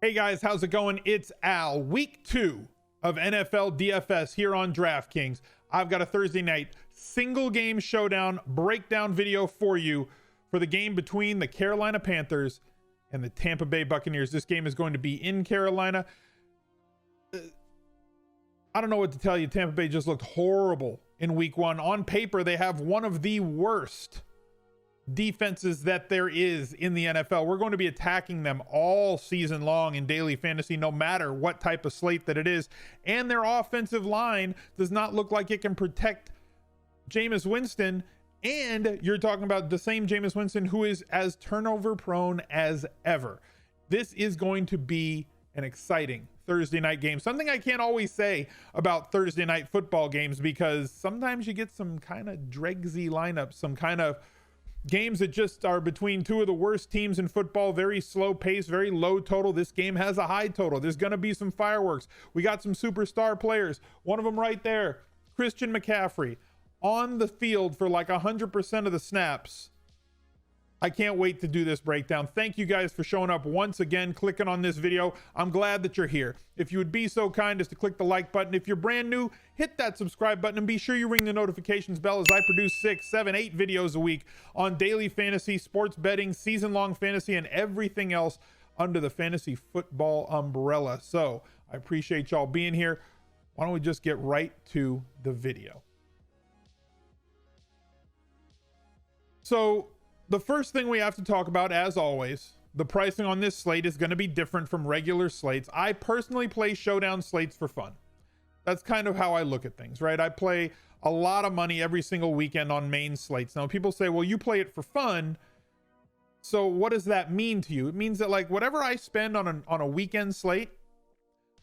Hey guys, how's it going? It's Al. Week 2 of NFL DFS here on DraftKings. I've got a Thursday night single game showdown breakdown video for you for the game between the Carolina Panthers and the Tampa Bay Buccaneers. This game is going to be in Carolina. I don't know what to tell you. Tampa Bay just looked horrible in week 1. On paper, they have one of the worst defenses that there is in the NFL. We're going to be attacking them all season long in daily fantasy, no matter what type of slate that it is. And their offensive line does not look like it can protect Jameis Winston. And you're talking about the same Jameis Winston who is as turnover prone as ever. This is going to be an exciting Thursday night game. Something I can't always say about Thursday night football games, because sometimes you get some kind of dregsy lineups, some kind of games that just are between two of the worst teams in football. Very slow pace, very low total. This game has a high total. There's going to be some fireworks. We got some superstar players. One of them right there, Christian McCaffrey, on the field for like 100% of the snaps. I can't wait to do this breakdown. Thank you guys for showing up once again, clicking on this video. I'm glad that you're here. If you would be so kind as to click the like button. If you're brand new, hit that subscribe button and be sure you ring the notifications bell, as I produce 6, 7, 8 videos a week on daily fantasy, sports betting, season-long fantasy, and everything else under the fantasy football umbrella. So I appreciate y'all being here. Why don't we just get right to the video? So the first thing we have to talk about, as always, the pricing on this slate is going to be different from regular slates. I personally play showdown slates for fun. That's kind of how I look at things, right? I play a lot of money every single weekend on main slates. Now, people say, well, you play it for fun. So what does that mean to you? It means that, like, whatever I spend on a weekend slate,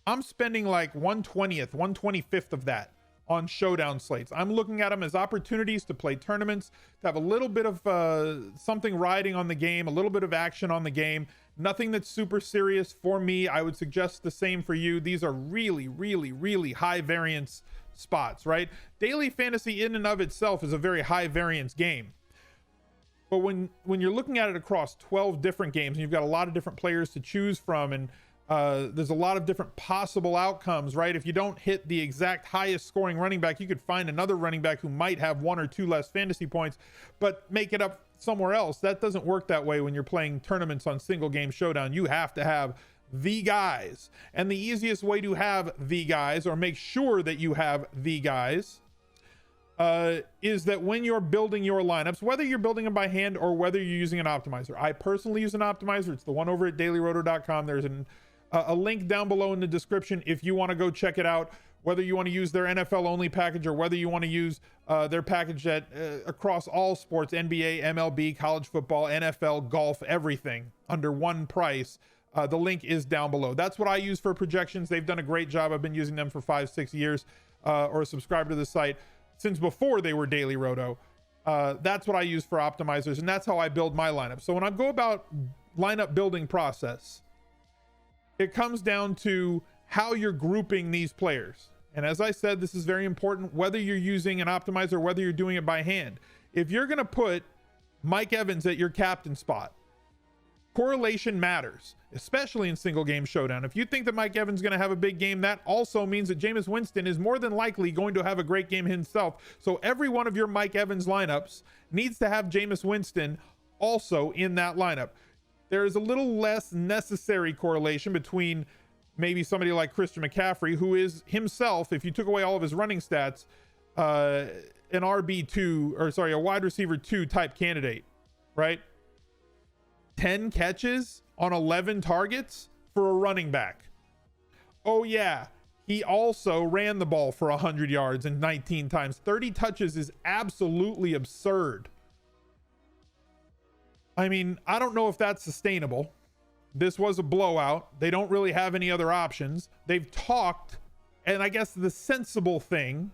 I'm spending like 1/20th, 1/25th of that on showdown slates. I'm looking at them as opportunities to play tournaments, to have a little bit of something riding on the game, a little bit of action on the game. Nothing that's super serious for me. I would suggest the same for you. These are really, really, really high variance spots, right? Daily fantasy in and of itself is a very high variance game. But when you're looking at it across 12 different games, and you've got a lot of different players to choose from, and there's a lot of different possible outcomes, right? If you don't hit the exact highest scoring running back, you could find another running back who might have 1 or 2 less fantasy points, but make it up somewhere else. That doesn't work that way when you're playing tournaments on single game showdown. You have to have the guys. And the easiest way to have the guys, or make sure that you have the guys, is that when you're building your lineups, whether you're building them by hand or whether you're using an optimizer. I personally use an optimizer. It's the one over at dailyroto.com. There's a link down below in the description if you want to go check it out, whether you want to use their NFL only package or whether you want to use their package that across all sports, NBA, MLB, college football, NFL, golf, everything under one price. The link is down below. That's what I use for projections. They've done a great job. I've been using them for 5-6 years, or subscribed to the site since before they were Daily Roto. That's what I use for optimizers, and that's how I build my lineup. So when I go about lineup building process, it comes down to how you're grouping these players. And as I said, this is very important, whether you're using an optimizer, whether you're doing it by hand. If you're going to put Mike Evans at your captain spot, correlation matters, especially in single game showdown. If you think that Mike Evans is going to have a big game, that also means that Jameis Winston is more than likely going to have a great game himself. So every one of your Mike Evans lineups needs to have Jameis Winston also in that lineup. There is a little less necessary correlation between maybe somebody like Christian McCaffrey, who is himself, if you took away all of his running stats, an RB2, or sorry, a wide receiver 2 type candidate, right? 10 catches on 11 targets for a running back. Oh yeah, he also ran the ball for 100 yards and 19 times. 30 touches is absolutely absurd. I mean, I don't know if that's sustainable. This was a blowout. They don't really have any other options. They've talked, and I guess the sensible thing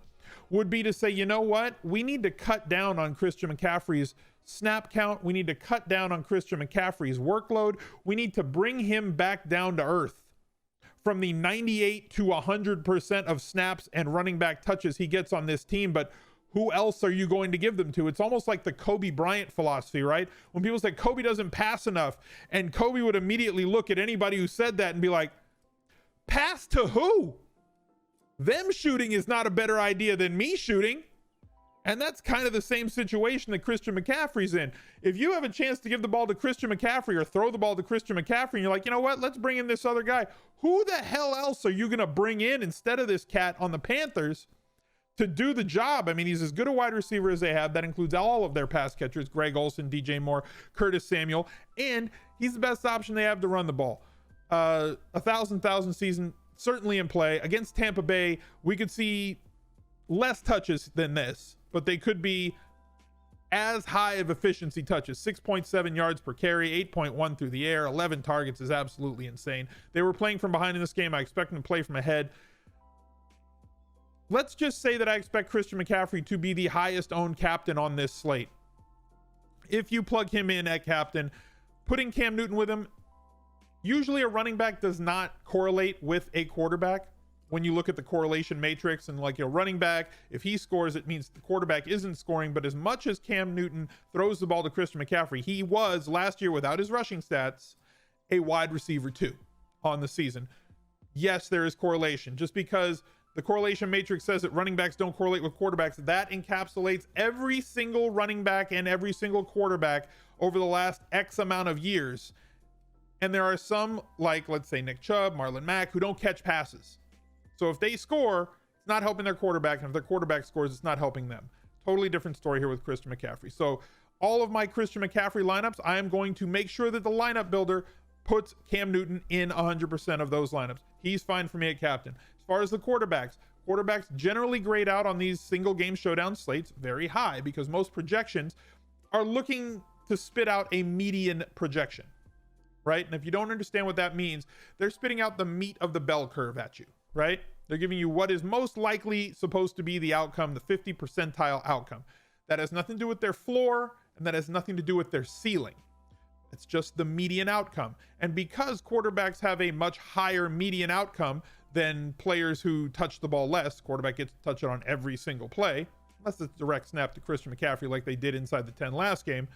would be to say, you know what? We need to cut down on Christian McCaffrey's snap count. We need to cut down on Christian McCaffrey's workload. We need to bring him back down to earth from the 98 to 100% of snaps and running back touches he gets on this team. But who else are you going to give them to? It's almost like the Kobe Bryant philosophy, right? When people say Kobe doesn't pass enough, and Kobe would immediately look at anybody who said that and be like, pass to who? Them shooting is not a better idea than me shooting. And that's kind of the same situation that Christian McCaffrey's in. If you have a chance to give the ball to Christian McCaffrey or throw the ball to Christian McCaffrey, and you're like, you know what, let's bring in this other guy. Who the hell else are you going to bring in instead of this cat on the Panthers to do the job? I mean, he's as good a wide receiver as they have. That includes all of their pass catchers, Greg Olsen, DJ Moore, Curtis Samuel, and he's the best option they have to run the ball. 1,000 season, certainly in play. Against Tampa Bay, we could see less touches than this, but they could be as high of efficiency touches. 6.7 yards per carry, 8.1 through the air, 11 targets is absolutely insane. They were playing from behind in this game. I expect them to play from ahead. Let's just say that I expect Christian McCaffrey to be the highest owned captain on this slate. If you plug him in at captain, putting Cam Newton with him, usually a running back does not correlate with a quarterback. When you look at the correlation matrix and like a running back, if he scores, it means the quarterback isn't scoring. But as much as Cam Newton throws the ball to Christian McCaffrey, he was last year, without his rushing stats, a wide receiver 2 on the season. Yes, there is correlation. Just because the correlation matrix says that running backs don't correlate with quarterbacks, that encapsulates every single running back and every single quarterback over the last X amount of years. And there are some, like let's say Nick Chubb, Marlon Mack, who don't catch passes. So if they score, it's not helping their quarterback. And if their quarterback scores, it's not helping them. Totally different story here with Christian McCaffrey. So all of my Christian McCaffrey lineups, I am going to make sure that the lineup builder puts Cam Newton in 100% of those lineups. He's fine for me at captain. As far as the quarterbacks generally grade out on these single game showdown slates very high because most projections are looking to spit out a median projection, right? And if you don't understand what that means, they're spitting out the meat of the bell curve at you, right? They're giving you what is most likely supposed to be the outcome, the 50 percentile outcome. That has nothing to do with their floor, and that has nothing to do with their ceiling. It's just the median outcome. And because quarterbacks have a much higher median outcome than players who touch the ball less, quarterback gets to touch it on every single play, unless it's direct snap to Christian McCaffrey like they did inside the 10 last game,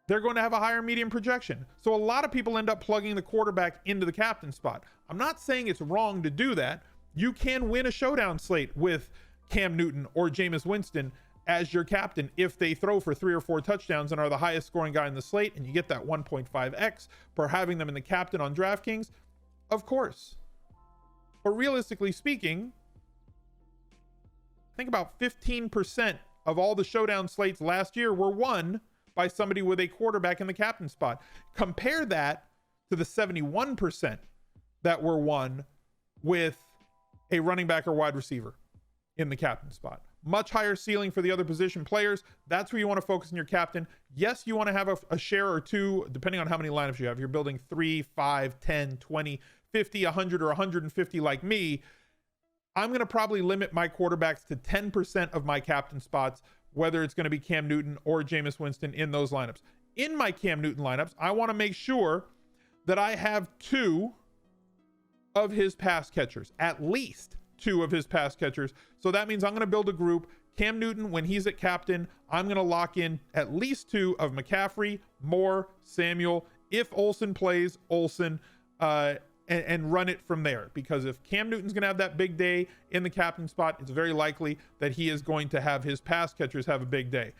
they're going to have a higher median projection. So a lot of people end up plugging the quarterback into the captain spot. I'm not saying it's wrong to do that. You can win a showdown slate with Cam Newton or Jameis Winston as your captain if they throw for 3 or 4 touchdowns and are the highest scoring guy in the slate, and you get that 1.5x for having them in the captain on DraftKings. Of course. But realistically speaking, I think about 15% of all the showdown slates last year were won by somebody with a quarterback in the captain spot. Compare that to the 71% that were won with a running back or wide receiver in the captain spot. Much higher ceiling for the other position players. That's where you want to focus in your captain. Yes, you want to have a share or two, depending on how many lineups you have. You're building 3, 5, 10, 20, 50, 100, or 150 like me. I'm going to probably limit my quarterbacks to 10% of my captain spots, whether it's going to be Cam Newton or Jameis Winston in those lineups. In my Cam Newton lineups, I want to make sure that I have 2 of his pass catchers, at least 2 of his pass catchers. So that means I'm going to build a group. Cam Newton, when he's at captain, I'm going to lock in at least 2 of McCaffrey, Moore, Samuel. If Olsen plays, Olsen, and run it from there. Because if Cam Newton's going to have that big day in the captain spot, it's very likely that he is going to have his pass catchers have a big day.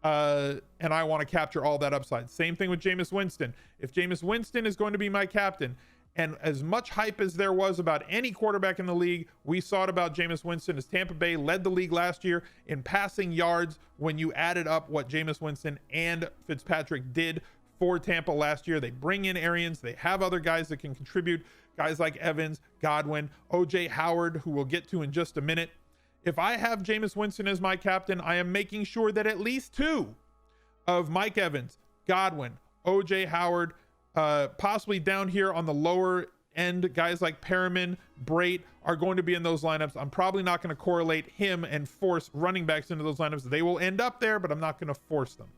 And I want to capture all that upside. Same thing with Jameis Winston. If Jameis Winston is going to be my captain, and as much hype as there was about any quarterback in the league, we saw it about Jameis Winston as Tampa Bay led the league last year in passing yards when you added up what Jameis Winston and Fitzpatrick did for Tampa last year. They bring in Arians. They have other guys that can contribute, guys like Evans, Godwin, OJ Howard, who we'll get to in just a minute. If I have Jameis Winston as my captain, I am making sure that at least 2 of Mike Evans, Godwin, OJ Howard, possibly down here on the lower end, guys like Perriman, Brait are going to be in those lineups. I'm probably not going to correlate him and force running backs into those lineups. They will end up there, but I'm not going to force them.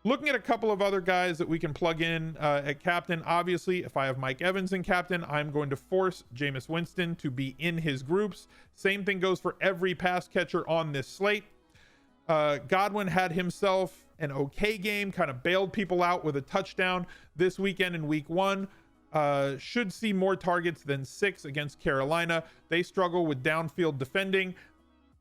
Looking at a couple of other guys that we can plug in at captain. Obviously, if I have Mike Evans in captain, I'm going to force Jameis Winston to be in his groups. Same thing goes for every pass catcher on this slate. Godwin had himself an okay game, kind of bailed people out with a touchdown this weekend in week 1. Should see more targets than 6 against Carolina. They struggle with downfield defending.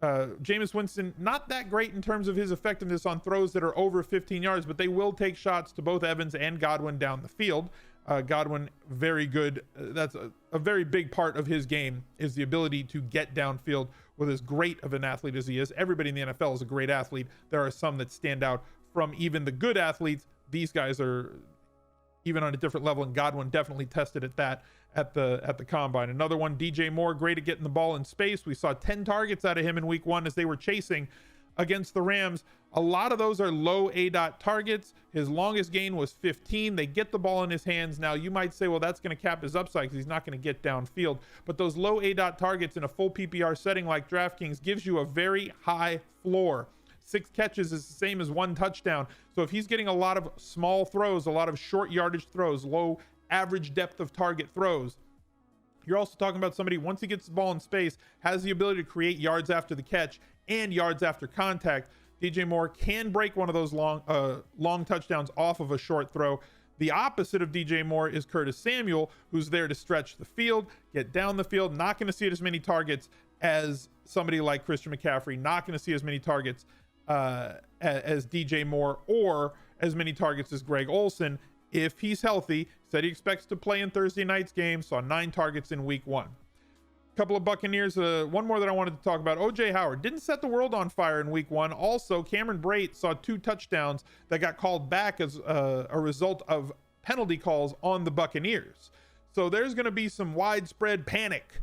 Jameis Winston, not that great in terms of his effectiveness on throws that are over 15 yards, but they will take shots to both Evans and Godwin down the field. Godwin, very good. That's a very big part of his game, is the ability to get downfield with as great of an athlete as he is. Everybody in the NFL is a great athlete. There are some that stand out from even the good athletes. These guys are even on a different level, and Godwin definitely tested at that at the combine. Another one, DJ Moore, great at getting the ball in space. We saw 10 targets out of him in week 1 as they were chasing against the Rams. A lot of those are low ADOT targets. His longest gain was 15. They get the ball in his hands. Now you might say, well, that's going to cap his upside because he's not going to get downfield, but those low ADOT targets in a full PPR setting like DraftKings gives you a very high floor. 6 catches is the same as 1 touchdown. So if he's getting a lot of small throws, a lot of short yardage throws, low average depth of target throws, you're also talking about somebody, once he gets the ball in space, has the ability to create yards after the catch and yards after contact. DJ Moore can break one of those long touchdowns off of a short throw. The opposite of DJ Moore is Curtis Samuel, who's there to stretch the field, get down the field. Not going to see as many targets as somebody like Christian McCaffrey. Not going to see as many targets as DJ Moore, or as many targets as Greg Olsen if he's healthy. Said he expects to play in Thursday night's game. Saw 9 targets in week 1. Couple of Buccaneers, one more that I wanted to talk about. OJ Howard didn't set the world on fire in week 1. Also, Cameron Brate saw 2 touchdowns that got called back as a result of penalty calls on the Buccaneers. So there's going to be some widespread panic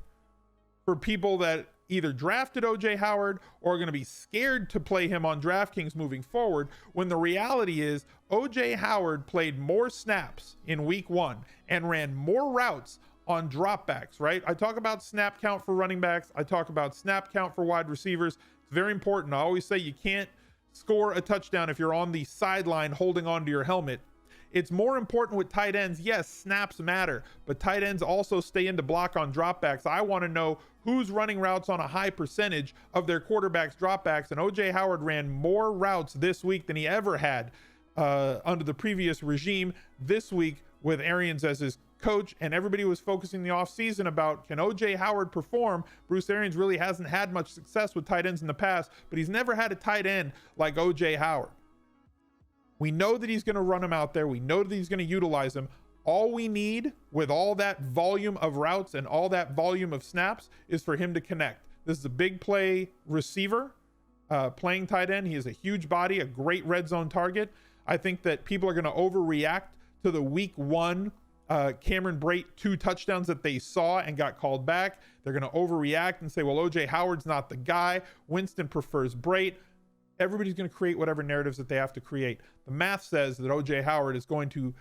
for people that either drafted OJ Howard or are going to be scared to play him on DraftKings moving forward, when the reality is OJ Howard played more snaps in week 1 and ran more routes on dropbacks, right? I talk about snap count for running backs. I talk about snap count for wide receivers. It's very important. I always say you can't score a touchdown if you're on the sideline holding onto your helmet. It's more important with tight ends. Yes, snaps matter, but tight ends also stay in to block on dropbacks. I want to know who's running routes on a high percentage of their quarterbacks' dropbacks, and OJ Howard ran more routes this week than he ever had under the previous regime. This week with Arians as his coach, and everybody was focusing the offseason about, can OJ Howard perform? Bruce Arians really hasn't had much success with tight ends in the past, but he's never had a tight end like OJ Howard. We know that he's going to run him out there. We know that he's going to utilize him. All we need with all that volume of routes and all that volume of snaps is for him to connect. This is a big play receiver playing tight end. He has a huge body, a great red zone target. I think that people are going to overreact to the week 1 Cameron Brate 2 touchdowns that they saw and got called back. They're going to overreact and say, well, OJ Howard's not the guy. Winston prefers Brate. Everybody's going to create whatever narratives that they have to create. The math says that OJ Howard is going to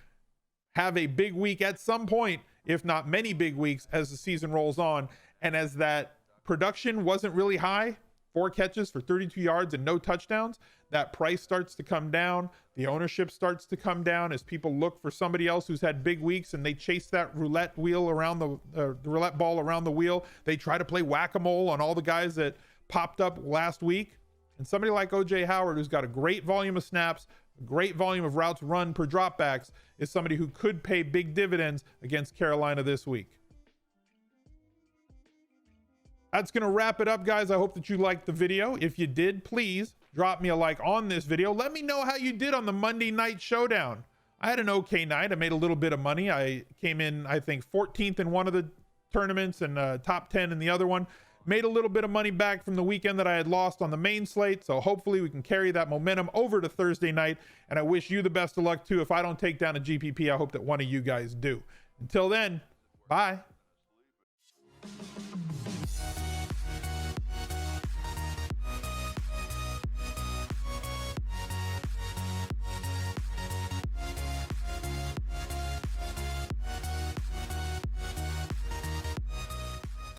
have a big week at some point, if not many big weeks, as the season rolls on. And as that production wasn't really high, 4 catches for 32 yards and no touchdowns, that price starts to come down. The ownership starts to come down as people look for somebody else who's had big weeks, and they chase that roulette wheel around the roulette ball around the wheel. They try to play whack-a-mole on all the guys that popped up last week. And somebody like OJ Howard, who's got a great volume of snaps, a great volume of routes run per dropbacks, is somebody who could pay big dividends against Carolina this week. That's going to wrap it up, guys. I hope that you liked the video. If you did, please drop me a like on this video. Let me know how you did on the Monday Night Showdown. I had an okay night. I made a little bit of money. I came in, I think, 14th in one of the tournaments and top 10 in the other one. Made a little bit of money back from the weekend that I had lost on the main slate. So hopefully we can carry that momentum over to Thursday night. And I wish you the best of luck too. If I don't take down a GPP, I hope that one of you guys do. Until then, bye.